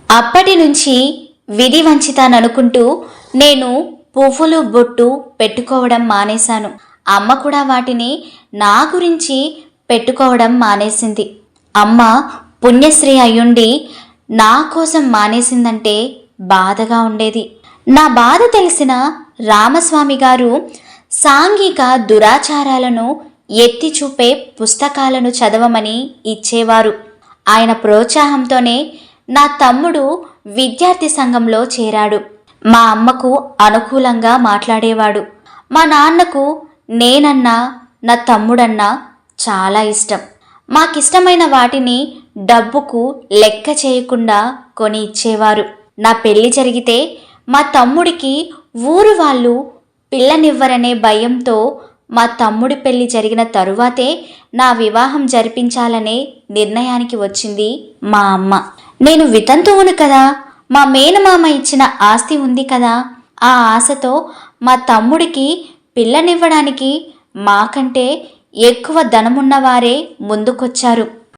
అప్పటి నుంచి విధి వంచితాననుకుంటూ నేను పువ్వులు బొట్టు పెట్టుకోవడం మానేశాను. అమ్మ కూడా వాటిని నా గురించి పెట్టుకోవడం మానేసింది. అమ్మ పుణ్యశ్రీ అయ్యుండి నా కోసం మానేసిందంటే బాధగా ఉండేది. నా బాధ తెలిసిన రామస్వామి గారు సాంఘిక దురాచారాలను ఎత్తి చూపే పుస్తకాలను చదవమని ఇచ్చేవారు. ఆయన ప్రోత్సాహంతోనే నా తమ్ముడు విద్యార్థి సంఘంలో చేరాడు. మా అమ్మకు అనుకూలంగా మాట్లాడేవాడు. మా నాన్నకు నేనన్నా నా తమ్ముడన్నా చాలా ఇష్టం. మాకిష్టమైన వాటిని డబ్బుకు లెక్క చేయకుండా కొని ఇచ్చేవారు. నా పెళ్లి జరిగితే మా తమ్ముడికి ఊరు వాళ్ళు పిల్లనివ్వరనే భయంతో మా తమ్ముడి పెళ్లి జరిగిన తరువాతే నా వివాహం జరిపించాలనే నిర్ణయానికి వచ్చింది మా అమ్మ. నేను వితంతువును కదా, మా మేనమామ ఇచ్చిన ఆస్తి ఉంది కదా, ఆ ఆశతో మా తమ్ముడికి పిల్లనివ్వడానికి మాకంటే ఎక్కువ ధనమున్నవారే ముందుకొచ్చారు.